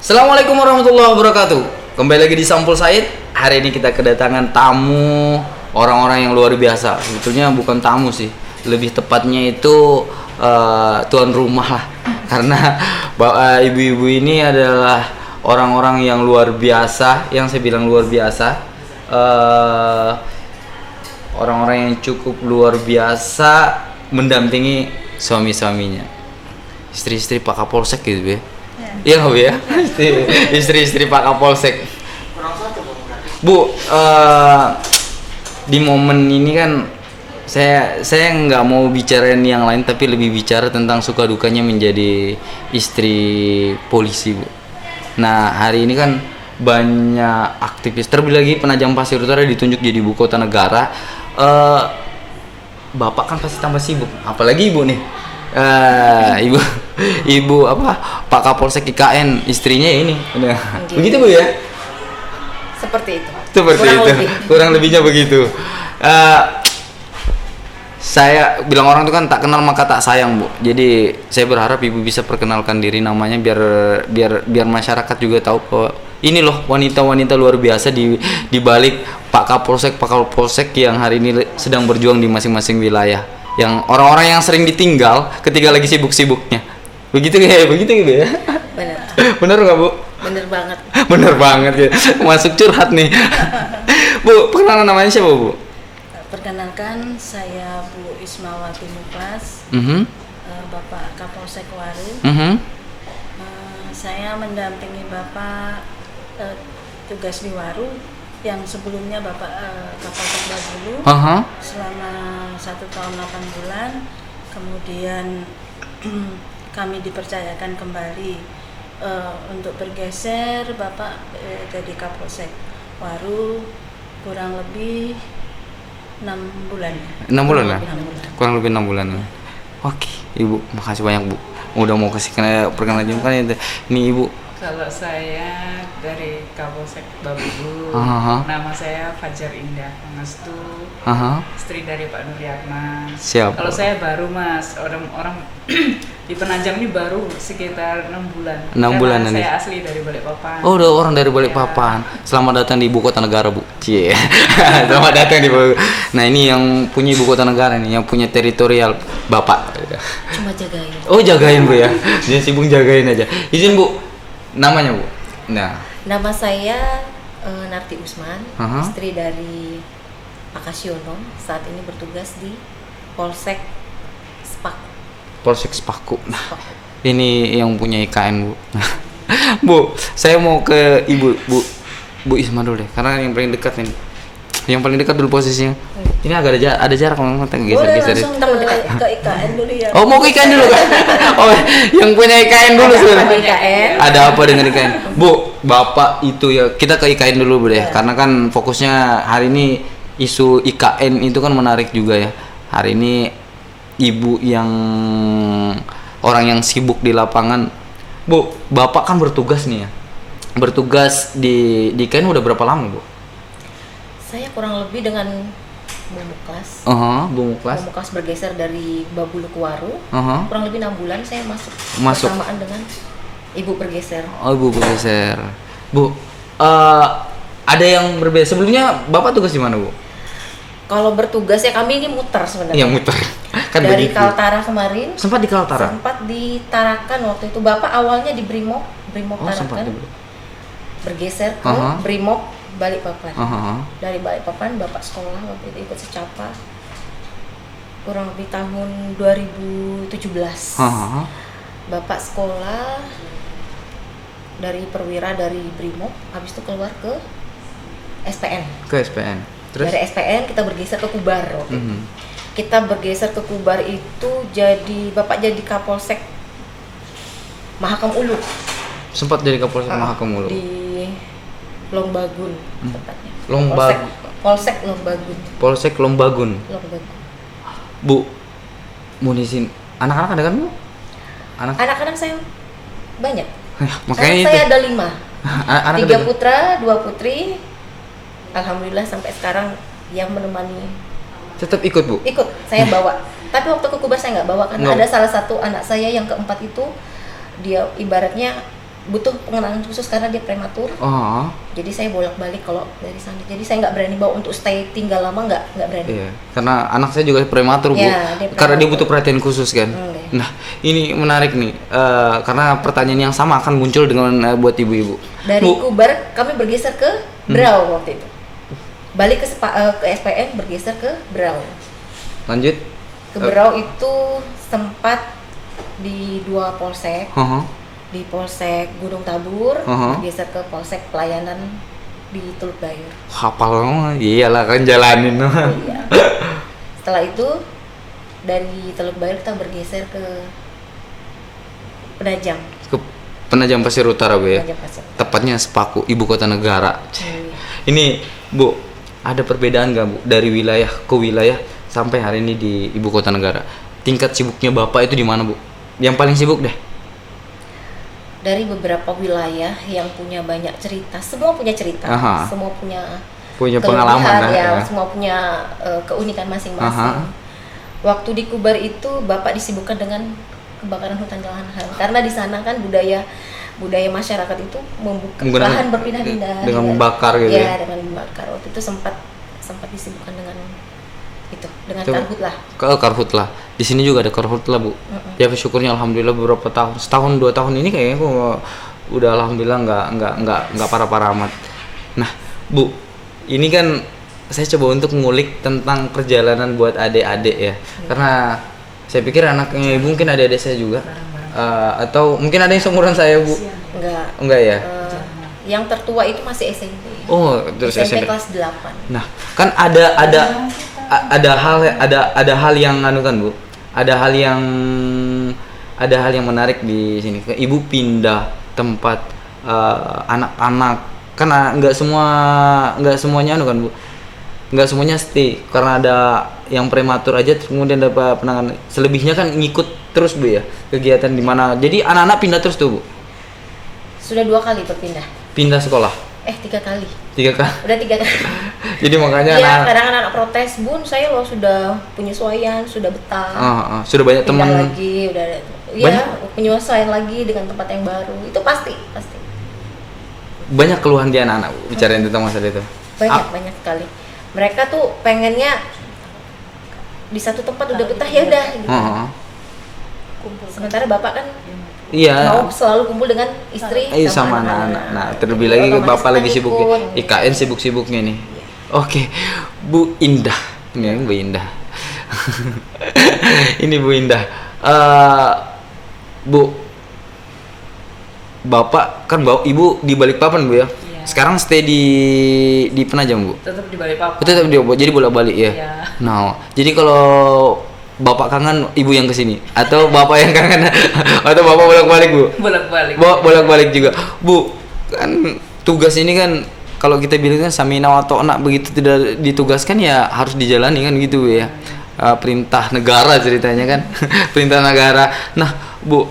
Assalamualaikum warahmatullahi wabarakatuh. Kembali lagi di Sampul Said. Hari ini kita kedatangan tamu orang-orang yang luar biasa. Sebetulnya bukan tamu sih, lebih tepatnya itu tuan rumah lah. Karena ibu-ibu ini adalah orang-orang yang luar biasa. Yang saya bilang luar biasa, orang-orang yang cukup luar biasa mendampingi suami-suaminya, istri-istri Pak Kapolsek gitu ya. Iya nggak Bu ya? Istri-istri Pak Kapolsek. Bu, di momen ini kan saya nggak mau bicarain yang lain, tapi lebih bicara tentang suka dukanya menjadi istri polisi, Bu. Nah, hari ini kan banyak aktivis, terlebih lagi Penajam Pasir Utara ditunjuk jadi ibu kota negara. Bapak kan pasti tambah sibuk, apalagi Ibu nih. Ibu apa Pak Kapolsek IKN, istrinya ini udah begitu Bu ya, seperti itu kurang lebihnya begitu. Saya bilang orang itu kan tak kenal maka tak sayang Bu, jadi saya berharap Ibu bisa perkenalkan diri, namanya biar masyarakat juga tahu bahwa ini loh wanita-wanita luar biasa di balik Pak Kapolsek yang hari ini sedang berjuang di masing-masing wilayah, yang orang-orang yang sering ditinggal ketika lagi sibuk-sibuknya. Begitu ya Benar. Bener nggak Bu? Bener banget. Bener banget ya, masuk curhat nih. Bu, perkenalan namanya siapa Bu? Perkenalkan, saya Bu Ismawati Muklas, Bapak Kapolsek Waru. Saya mendampingi Bapak tugas di Waru yang sebelumnya Bapak Kapolsek Babulu selama 1 tahun 8 bulan. Kemudian kami dipercayakan kembali untuk bergeser Bapak jadi Kapolsek Waru kurang lebih 6 bulan. 6 bulan lah? Kurang lebih 6 bulan. Oke, Ibu, makasih banyak Bu. Udah mau kasih perkenalan juga kan ini Ibu. Kalau saya dari Kapolsek Babulu, nama saya Fajar Indah Pangestu, istri dari Pak Nuryatna. Siap. Kalau saya baru Mas, orang di Penajam ini baru sekitar 6 bulan. 6 bulan ini. Saya asli dari Balikpapan. Oh, udah orang dari Balikpapan. Ya. Selamat datang di ibu kota negara Bu. Cie. Selamat datang di Nah, ini yang punya ibu kota negara nih, yang punya teritorial Bapak. Cuma jagain. Oh, jagain Bu ya. Dia sibuk jagain aja. Izin Bu, namanya Bu. Nah, nama saya Narti Usman, istri dari Pak Kasyono, saat ini bertugas di Polsek Spaku. Polsek Spaku. Nah, ini yang punya IKN Bu. Bu, saya mau ke Ibu, Bu Isma dulu deh, karena yang paling dekat ini. Yang paling dekat dulu posisinya. Ini agak ada jarak memang, kita geser-geser. Langsung ke IKN dulu ya. Oh, mau ke IKN dulu kan? Oh, yang punya IKN dulu sebenarnya. IKN. Ada apa dengan IKN? Bu, Bapak itu ya, kita ke IKN dulu Bu deh, karena kan fokusnya hari ini isu IKN itu kan menarik juga ya. Hari ini Ibu yang orang yang sibuk di lapangan. Bu, Bapak kan bertugas nih ya. Bertugas di IKN udah berapa lama Bu? Saya kurang lebih dengan Bu Muklas. Bu Muklas. Bu Muklas bergeser dari Babulu ke Waru. Kurang lebih 6 bulan saya masuk. Bersamaan dengan Ibu bergeser. Oh, Ibu bergeser. Bu, ada yang berbeda. Sebelumnya Bapak tugas di mana Bu? Kalau bertugas ya kami ini muter sebenarnya. Iya, muter. Kan dari begitu. Kaltara kemarin. Sempat di Kaltara. Sempat di Tarakan waktu itu. Bapak awalnya di Brimob Tarakan. Bergeser ke Brimob Balikpapan. Dari Balikpapan Bapak sekolah waktu itu ikut secapa. Kurang lebih tahun 2017. Bapak sekolah dari perwira dari Brimob, habis itu keluar ke SPN. Terus? Dari SPN kita bergeser ke Kubar. Kita bergeser ke Kubar itu Bapak jadi Kapolsek Mahakam Ulu. Sempat jadi Kapolsek Mahakam Ulu. Di Lombagun tepatnya. Polsek Lombagun. Polsek Lombagun. Bu, munisin anak-anak ada kan Bu? Anak-anak saya banyak. Makanya saya ada 5. 3 3 putra, 2 putri. Alhamdulillah sampai sekarang yang menemani. Tetap ikut Bu? Ikut, saya bawa. Tapi waktu ke Kubar saya nggak bawa karena ada salah satu anak saya yang keempat itu dia ibaratnya butuh pengenalan khusus karena dia prematur. Jadi saya bolak-balik kalau dari sana. Jadi saya nggak berani bawa untuk stay tinggal lama, nggak berani. Iya, karena anak saya juga prematur, Bu. Ya, Karena dia butuh perhatian khusus kan. Nah, ini menarik nih, karena pertanyaan yang sama akan muncul dengan buat ibu-ibu. Dari Kubar kami bergeser ke Brau waktu itu. Balik ke SPN, bergeser ke Brau. Lanjut. Ke Brau itu sempat di 2 polsek. Di Polsek Gunung Tabur, bergeser ke Polsek Pelayanan di Teluk Bayur. Hafal banget, iyalah kan jalanin. Iya. Setelah itu dari Teluk Bayur kita bergeser ke Penajam. Ke Penajam Pasir Utara, Bu ya. Penajam Pasir. Tepatnya Sepaku, ibu kota negara. Ini, Bu, ada perbedaan nggak, Bu, dari wilayah ke wilayah sampai hari ini di ibu kota negara? Tingkat sibuknya Bapak itu di mana, Bu? Yang paling sibuk deh. Dari beberapa wilayah yang punya banyak cerita, semua punya cerita, semua punya pengalaman ya, semua punya keunikan masing-masing. Waktu di Kubar itu Bapak disibukkan dengan kebakaran hutan dan lahan, karena di sana kan budaya masyarakat itu membuka lahan berpindah-pindah dengan membakar gitu ya, dengan membakar. Waktu itu sempat disibukkan dengan itu, dengan karhutlah. Karhutlah. Di sini juga ada karhutlah, Bu. Ya bersyukurnya alhamdulillah beberapa tahun, setahun 2 tahun ini kayaknya kok udah alhamdulillah nggak parah-parah amat. Nah, Bu, ini kan saya coba untuk ngulik tentang perjalanan buat adik-adik ya. Karena saya pikir anaknya Ibu mungkin adik-adik saya juga. Atau mungkin ada yang seumuran saya, Bu. Enggak ya? Yang tertua itu masih SMP. Oh, terus SMP kelas 8. Nah, kan ada hal yang kan, Bu. Ada hal yang menarik di sini. Ibu pindah tempat anak-anak, karena nggak semuanya kan, Bu. Nggak semuanya stay, karena ada yang prematur aja kemudian dapat penanganan. Selebihnya kan ngikut terus, Bu ya, kegiatan di mana. Jadi anak-anak pindah terus tuh, Bu. Sudah 2 kali berpindah. Pindah sekolah. 3 kali. 3 kali. Udah 3 kali. Jadi makanya kadang anak protes, Bun, saya loh sudah penyesuaian, sudah betah. Sudah banyak teman lagi, udah penyesuaian lagi dengan tempat yang baru. Itu pasti. Banyak keluhan di anak-anak, Bu, bicarain tentang masalah itu. Banyak sekali. Mereka tuh pengennya di satu tempat udah betah ya udah gitu. Sementara Bapak kan mau selalu kumpul dengan istri sama anak-anak. Nah, terlebih lagi Bapak lagi sibuk IKN, sibuk-sibuknya nih. Oke, Bu Indah. Ini Bu Indah. Ini Bu Indah. Bu, Bapak kan Ibu di Balikpapan, Bu ya? Sekarang stay di Penajam, Bu? Tetap di Balikpapan. Tetap jadi bolak-balik ya? Nah, jadi kalau Bapak kangen, Ibu yang kesini atau Bapak yang kangen atau Bapak bolak-balik, Bu? Bolak-balik juga, Bu. Kan tugas ini kan kalau kita bilang kan samina wa ta'na, begitu tidak ditugaskan ya harus dijalani kan gitu, Bu ya. Perintah negara ceritanya kan. Perintah negara. Nah, Bu,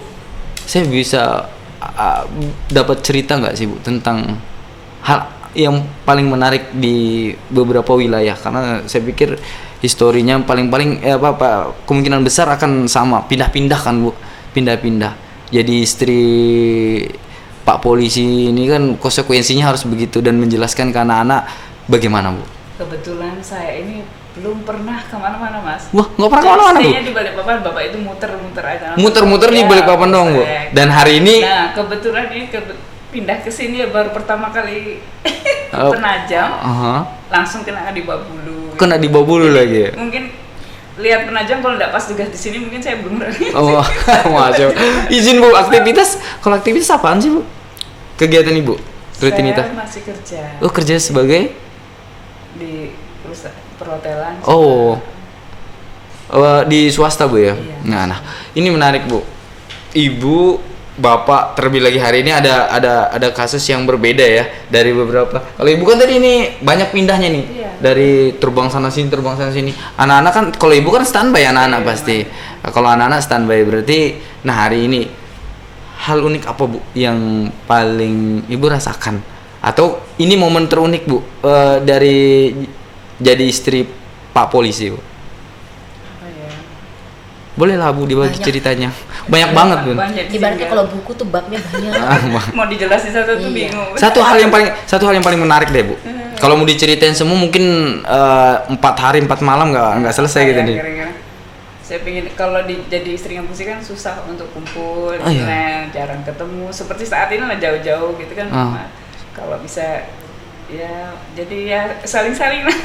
saya bisa dapat cerita nggak sih, Bu, tentang hal yang paling menarik di beberapa wilayah, karena saya pikir historinya paling kemungkinan besar akan sama, pindah-pindah kan, Bu, pindah-pindah. Jadi istri Pak Polisi ini kan konsekuensinya harus begitu dan menjelaskan ke anak-anak bagaimana, Bu. Kebetulan saya ini belum pernah kemana-mana, Mas. Wah, nggak pernah kemana-mana, Bu? Di Balikpapan, Bapak itu muter-muter aja. Muter-muter di Balikpapan dong, Bu. Dan hari ini kebetulan ini pindah ke sini baru pertama kali Penajam. Langsung kena di Babulu. Kena di Babulu lagi ya? Mungkin lihat Penajam, kalau nggak pas tugas di sini mungkin saya belum berani. Masuk. Izin, Bu, kalau aktivitas apaan sih, Bu? Kegiatan Ibu? Rutinitas? Saya masih kerja. Oh, kerja sebagai? Di perhotelan. Di swasta, Bu ya? Iya. Nah, ini menarik, Bu. Ibu, Bapak terlebih lagi hari ini ada kasus yang berbeda ya dari beberapa. Kalau Ibu kan tadi ini banyak pindahnya nih. Iya. Dari terbang sana sini. Anak-anak kan, kalau Ibu kan standby anak-anak pasti. Kalau anak-anak standby berarti, nah hari ini hal unik apa, Bu, yang paling Ibu rasakan? Atau ini momen terunik, Bu, dari jadi istri Pak Polisi, Bu? Boleh lah Bu dibagi Banyak. ceritanya. Banyak banget Bun. Banyak Ibaratnya sih, kalau buku tuh babnya banyak. mau dijelasin satu tuh Iya. bingung. Satu hal yang paling menarik deh Bu. Kalau mau diceritain semua mungkin 4 hari 4 malam nggak selesai gitu nih. Kira-kira. Saya pengen kalau jadi istri ngapusi kan susah untuk kumpul, Oh, iya. nah, jarang ketemu. Seperti saat ini lah jauh-jauh gitu kan. Ah. Kalau bisa ya jadi ya saling-saling lah.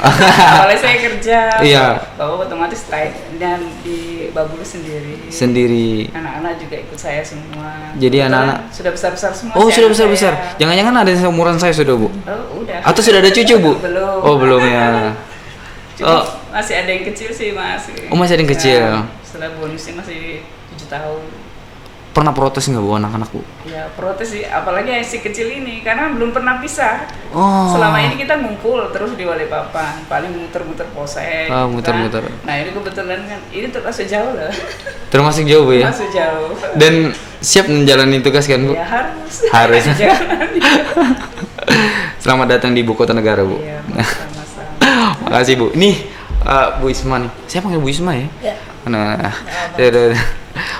Awalnya saya kerja, Iya. Bapak otomatis tight dan di Babulu sendiri. Sendiri. Anak-anak juga ikut saya semua. Jadi Kebetulan anak-anak sudah besar-besar semua. Oh, sih sudah anak besar-besar. saya. Jangan-jangan ada yang seumuran saya sudah, Bu. Oh, udah. Atau sudah ada cucu, Bu? Belum. Oh, belum ya. Cuma Oh. masih ada yang kecil sih, Mas. Oh, masih ada yang kecil. Setelah bonusnya masih 7 tahun. Pernah protes nggak Bu anak-anak, Bu? Ya protes sih, apalagi yang si kecil ini karena belum pernah pisah. Oh. Selama ini kita ngumpul terus di Balikpapan, paling muter-muter polsek. Ah, gitu muter-muter. kan. Nah ini kebetulan kan, ini termasuk jauh loh, Termasuk jauh, Bu ya? termasuk jauh. Dan siap menjalani tugas kan, Bu? Ya harus. Harus. Jangan. Selamat datang di Ibu Kota Negara, Bu. Iya, sama-sama. Makasih, Bu. Nih, Bu Isma nih. Saya panggil Bu Isma ya? Ya. Nah,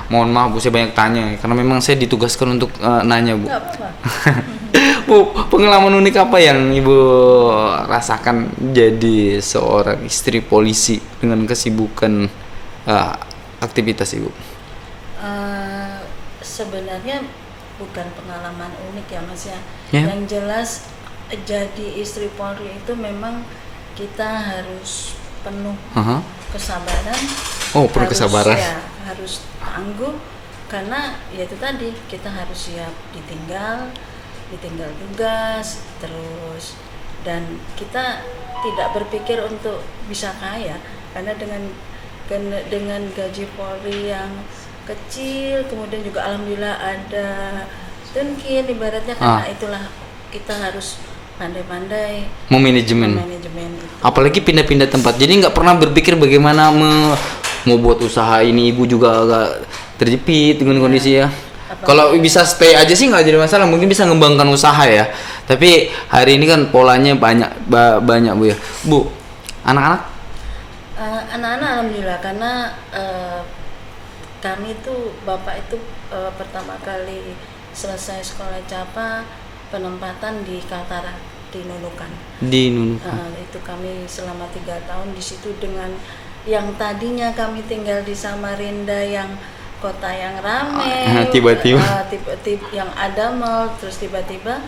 mohon maaf Bu, saya banyak tanya ya, karena memang saya ditugaskan untuk nanya Bu. Nggak apa-apa. Bu, pengalaman unik apa yang Ibu rasakan jadi seorang istri polisi dengan kesibukan aktivitas Ibu? Sebenarnya bukan pengalaman unik ya Mas ya. Ya. Yang jelas jadi istri Polri itu memang kita harus penuh Aha. kesabaran. Oh, penuh kesabaran. Ya, harus tangguh karena ya itu tadi kita harus siap ditinggal tugas terus, dan kita tidak berpikir untuk bisa kaya karena dengan gaji Polri yang kecil, kemudian juga alhamdulillah ada tunkin ibaratnya, karena itulah kita harus pandai-pandai Memanajemen. manajemen itu. Apalagi pindah-pindah tempat. Jadi nggak pernah berpikir bagaimana mau buat usaha ini. Ibu juga agak terjepit dengan kondisi ya. Kalau bisa stay aja sih nggak jadi masalah. Mungkin bisa ngembangkan usaha ya. Tapi hari ini kan polanya banyak Bu ya. Bu, anak-anak? Anak-anak alhamdulillah karena kami tuh bapak itu pertama kali selesai sekolah CAPA penempatan di Kaltara di Nunukan. Di Nunukan. Itu kami selama 3 tahun di situ dengan yang tadinya kami tinggal di Samarinda yang kota yang ramai, tiba-tiba yang ada mall, terus tiba-tiba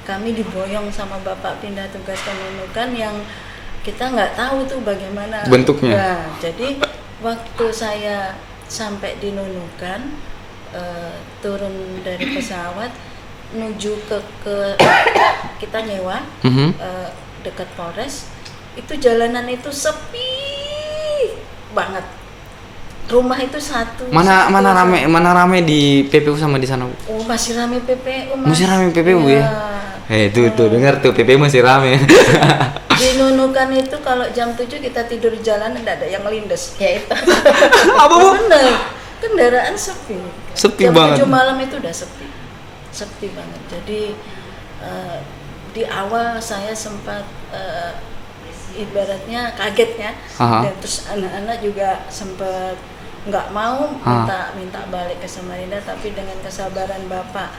kami diboyong sama bapak pindah tugas ke Nunukan yang kita nggak tahu tuh bagaimana bentuknya. Nah, jadi waktu saya sampai di Nunukan, turun dari pesawat menuju ke kita nyewa dekat Polres, itu jalanan itu sepi banget. Rumah itu satu. Mana rame di PPU sama di sana Bu? Oh, masih rame PPU Mas. Masih rame PPU ya? Tuh dengar tuh PPU masih rame. Di Nunukan itu kalau jam 7 kita tidur di jalan tidak ada yang melindas. Ya itu. Apa Bu? Bener. Kendaraan sepi. Sepi jam banget. Jam 7 malam itu udah sepi banget. Jadi di awal saya sempat ibaratnya kagetnya, dan terus anak-anak juga sempat nggak mau minta balik ke Samarinda, tapi dengan kesabaran bapak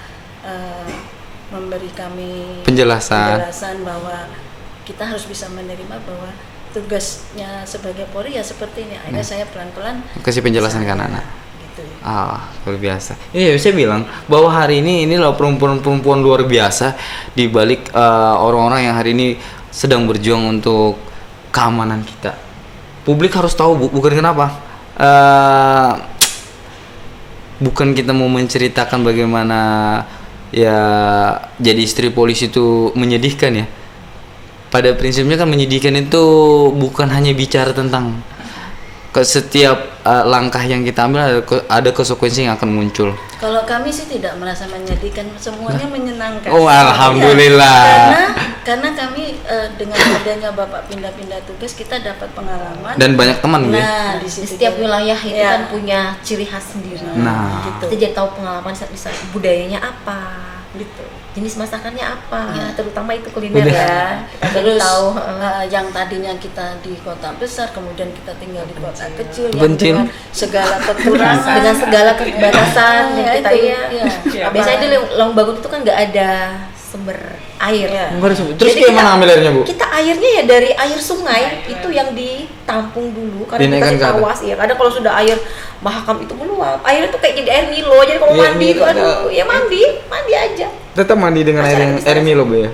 memberi kami penjelasan bahwa kita harus bisa menerima bahwa tugasnya sebagai Polri ya seperti ini. Akhirnya saya pelan-pelan kasih penjelasan ke anak-anak. Gitu. Luar biasa. Iya, saya bilang bahwa hari ini inilah perempuan-perempuan luar biasa di balik orang-orang yang hari ini sedang berjuang untuk keamanan kita. Publik harus tahu Bu, bukan kenapa? Bukan kita mau menceritakan bagaimana ya jadi istri polisi itu menyedihkan ya. Pada prinsipnya kan menyedihkan itu bukan hanya bicara tentang setiap langkah yang kita ambil ada konsekuensi yang akan muncul. Kalau kami sih tidak merasa menyedihkan, semuanya menyenangkan. Oh, alhamdulillah. Ya, karena kami dengan adanya bapak pindah-pindah tugas kita dapat pengalaman dan banyak teman Bu. Nah, di situ setiap wilayah itu ya, kan punya ciri khas sendiri. Nah, gitu. Kita jadi tahu pengalaman bisa budayanya apa. Gitu. jenis masakannya apa, Ya. terutama itu kuliner ya. Kita jadi Terus tahu. yang tadinya kita di kota besar, kemudian kita tinggal di kota kecil yang Bencil. dengan segala kekurangan, dengan segala keterbatasan yang ya, kita itu, iya. ya. Biasanya di Longbagun itu kan nggak ada sumber air. Iya. Terus Jadi gimana ambil airnya, Bu? Kita airnya ya dari air sungai itu yang ditampung dulu karena Dinaikkan kita ke atas. tawas ya. Kadang kalau sudah air Mahakam itu meluap, airnya tuh kayak jadi air Milo. Jadi kalau Iya, mandi itu Milo, aduh, ya mandi aja. Tetap mandi dengan Masyarakat air Milo, Bu ya.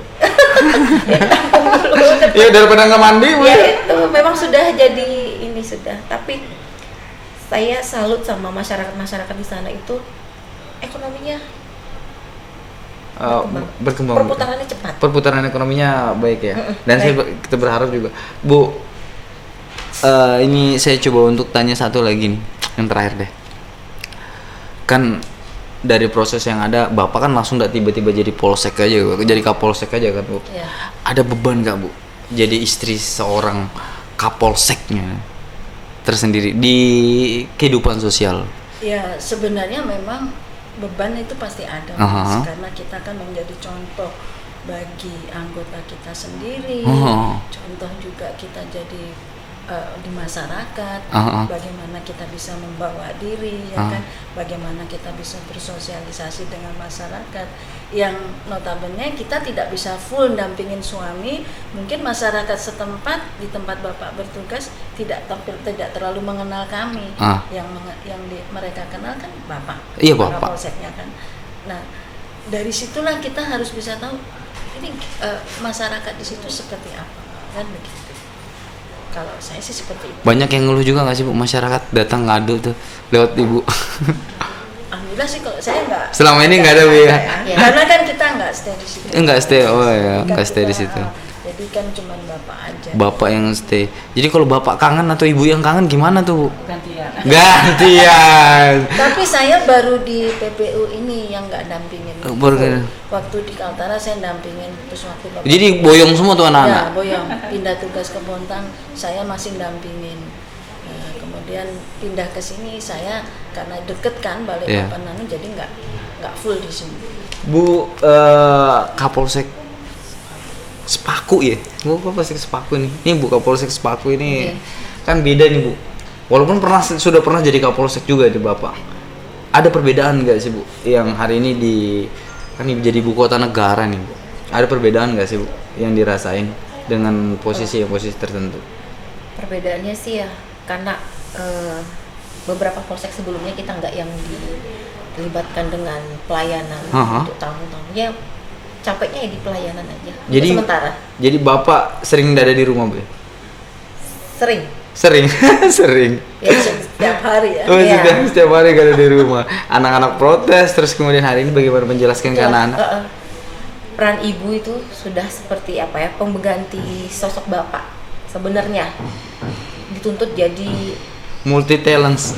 Ya ditampung dulu. Iya, daripada nggak mandi, Bu. Ya itu memang sudah jadi ini sudah. Tapi saya salut sama masyarakat di sana itu ekonominya Berkembang. Bu. perputarannya cepat. Perputaran ekonominya baik ya. Dan kita berharap juga, Bu. Ini saya coba untuk tanya satu lagi nih, yang terakhir deh. Kan dari proses yang ada, Bapak kan langsung nggak tiba-tiba jadi polsek aja, jadi kapolsek aja kan, Bu. Ya. Ada beban nggak, Bu? Jadi istri seorang kapolseknya tersendiri di kehidupan sosial. Ya sebenarnya memang beban itu pasti ada, Aha. Mas, karena kita kan menjadi contoh bagi anggota kita sendiri, contoh juga kita jadi di masyarakat, bagaimana kita bisa membawa diri, ya kan, bagaimana kita bisa bersosialisasi dengan masyarakat, yang notabene kita tidak bisa full dampingin suami, mungkin masyarakat setempat di tempat Bapak bertugas tidak terlalu mengenal kami, yang mereka kenal kan Bapak, Iya, Bapak. Kapolseknya kan. Nah dari situlah kita harus bisa tahu ini masyarakat di situ seperti apa, kan begitu. Kalau saya sih seperti itu. Banyak yang ngeluh juga nggak sih, Bu, masyarakat datang ngadu tuh lewat Ibu? Alhamdulillah sih kalau saya enggak. Selama ini nggak ada, Bu ya? Karena kan kita enggak stay di situ. Enggak stay, oh ya, Kan enggak stay di kita, situ. Jadi kan cuma Bapak aja. Bapak yang stay. Jadi kalau Bapak kangen atau Ibu yang kangen gimana tuh, Bu? Gantian. Gantian. Tapi saya baru di PPU ini yang enggak dampingin. Baru- Waktu di Kaltara saya dampingin, terus waktu Bapak. Jadi boyong semua tuh ya, anak-anak. boyong. Pindah tugas ke Bontang, saya masih dampingin. Nah, kemudian pindah ke sini saya karena deket kan balik Iya. Bapak Nanu, jadi enggak full di sini. Bu, Kapolsek Sepaku ya? Bu, Kapolsek Sepaku nih. Ini Bu, Kapolsek Sepaku ini kan beda nih, Bu. Walaupun sudah pernah jadi Kapolsek juga di Bapak. Ada perbedaan nggak sih, Bu? Yang hari ini kan jadi ibu kota negara nih, Bu. Ada perbedaan nggak sih, Bu, yang dirasain dengan posisi tertentu? Perbedaannya sih ya karena beberapa polsek sebelumnya kita nggak yang dilibatkan dengan pelayanan untuk tamu-tamu, ya capeknya ya di pelayanan aja. Jadi untuk sementara Jadi Bapak sering ada di rumah, Bu? sering Sering. ya, Setiap hari ya. Oh, Iya. setiap hari gak ada di rumah. Anak-anak protes, terus kemudian hari ini bagaimana menjelaskan ke Ya, anak-anak? peran ibu itu sudah seperti apa ya, pengganti sosok bapak sebenarnya, dituntut jadi Multi talents.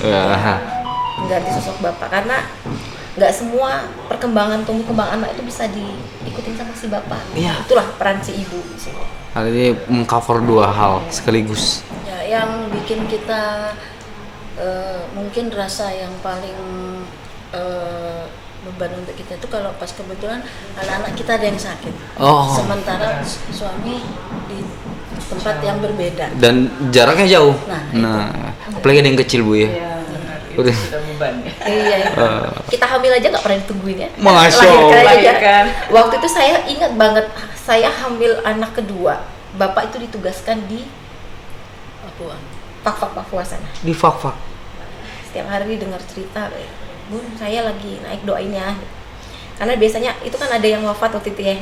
mengganti sosok bapak karena nggak semua perkembangan tumbuh kembang anak itu bisa diikutin sama si bapak. Iya. Itulah peran si ibu di sini. Hari ini mengcover dua hal sekaligus. Ya, yang bikin kita mungkin rasa yang paling beban untuk kita itu kalau pas kebetulan anak-anak kita ada yang sakit, sementara suami di tempat yang berbeda. Dan jaraknya jauh. Nah, Apalagi ada yang kecil, Bu ya. Iya, benar. Itu Udah. sudah beban ya. Iya. Kita hamil aja nggak pernah ditungguin ya. Masya Lahirkan Allah. aja. Lahirkan. Waktu itu saya ingat banget, saya hamil anak kedua. Bapak itu ditugaskan di Papua. Papua sana. Di fak-fak. Setiap hari dengar cerita, Bun, saya lagi naik doain ya. Karena biasanya itu kan ada yang wafat waktu itu ya.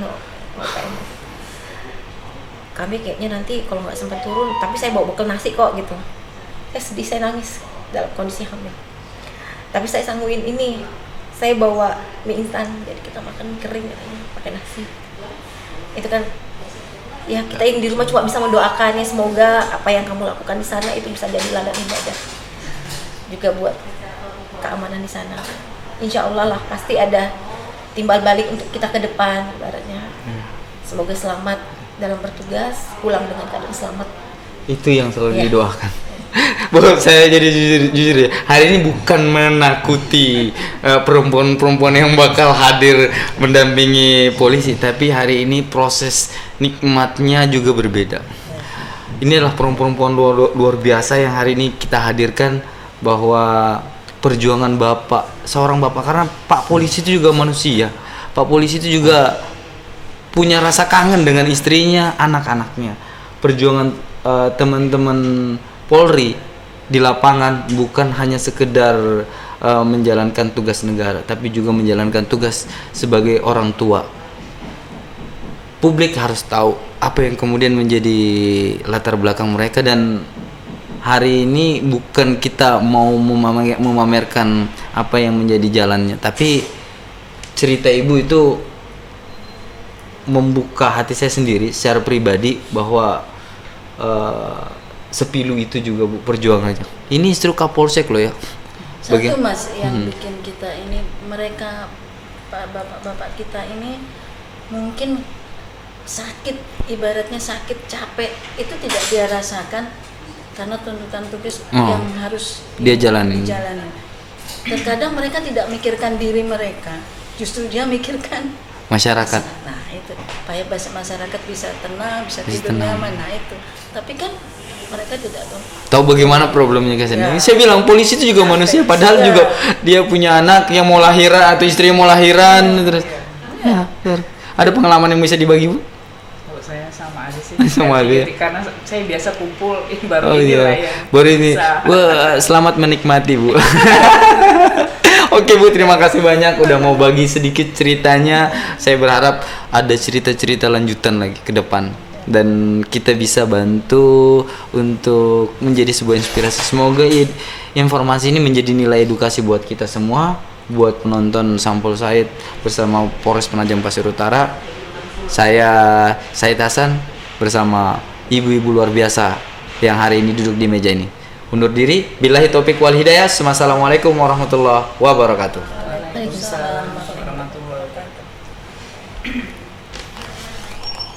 Kami kayaknya nanti kalau nggak sempat turun, tapi saya bawa bekal nasi kok gitu. Saya sedih, saya nangis dalam kondisi hamil. Tapi saya sangguin ini, saya bawa mie instan, jadi kita makan mie kering katanya, pakai nasi. Itu kan, ya kita yang di rumah cuma bisa mendoakan ya, semoga apa yang kamu lakukan di sana itu bisa jadi ladang ibadah. Juga buat keamanan di sana. Insya Allah lah pasti ada timbal balik untuk kita ke depan, ibaratnya. Semoga selamat dalam bertugas, pulang dengan keadaan selamat. Itu yang selalu Ya. didoakan. Saya jadi jujur ya. Hari ini bukan menakuti perempuan-perempuan yang bakal hadir mendampingi polisi, tapi hari ini proses nikmatnya juga berbeda. Ini adalah perempuan-perempuan luar biasa yang hari ini kita hadirkan, bahwa perjuangan seorang bapak, karena Pak Polisi itu juga manusia. Pak Polisi itu juga punya rasa kangen dengan istrinya, anak-anaknya. Perjuangan teman-teman Polri di lapangan bukan hanya sekedar menjalankan tugas negara, tapi juga menjalankan tugas sebagai orang tua. Publik harus tahu apa yang kemudian menjadi latar belakang mereka, dan hari ini bukan kita mau memamerkan apa yang menjadi jalannya, tapi cerita ibu itu membuka hati saya sendiri secara pribadi, bahwa sepilu itu juga Bu perjuangannya. Ini istri Kapolsek loh ya. Satu Mas yang bikin kita ini, mereka bapak-bapak kita ini mungkin sakit, ibaratnya sakit, capek itu tidak dia rasakan karena tuntutan tugas yang harus dia jalani. Terkadang mereka tidak mikirkan diri mereka, justru dia mikirkan masyarakat. Nah itu supaya masyarakat bisa tenang, bisa tidur nyaman. Nah itu, tapi kan mereka tidak tahu bagaimana problemnya guys. Ini saya bilang polisi itu juga manusia, padahal juga dia punya anak yang mau lahiran atau istri yang mau lahiran terus. Ada pengalaman yang bisa dibagi Bu? Saya sama aja sih. Sama aja. Karena saya biasa kumpul baru ini lah ya. Baru ini. Wah, selamat menikmati Bu. Oke Bu, terima kasih banyak udah mau bagi sedikit ceritanya. Saya berharap ada cerita-cerita lanjutan lagi ke depan, dan kita bisa bantu untuk menjadi sebuah inspirasi. Semoga informasi ini menjadi nilai edukasi buat kita semua, buat penonton Sampul Said bersama Polres Penajam Pasir Utara. Saya Said Hasan bersama ibu-ibu luar biasa yang hari ini duduk di meja ini. Undur diri. Billahi taufik wal hidayah. Wassalamualaikum warahmatullahi wabarakatuh. Waalaikumsalam warahmatullahi wabarakatuh.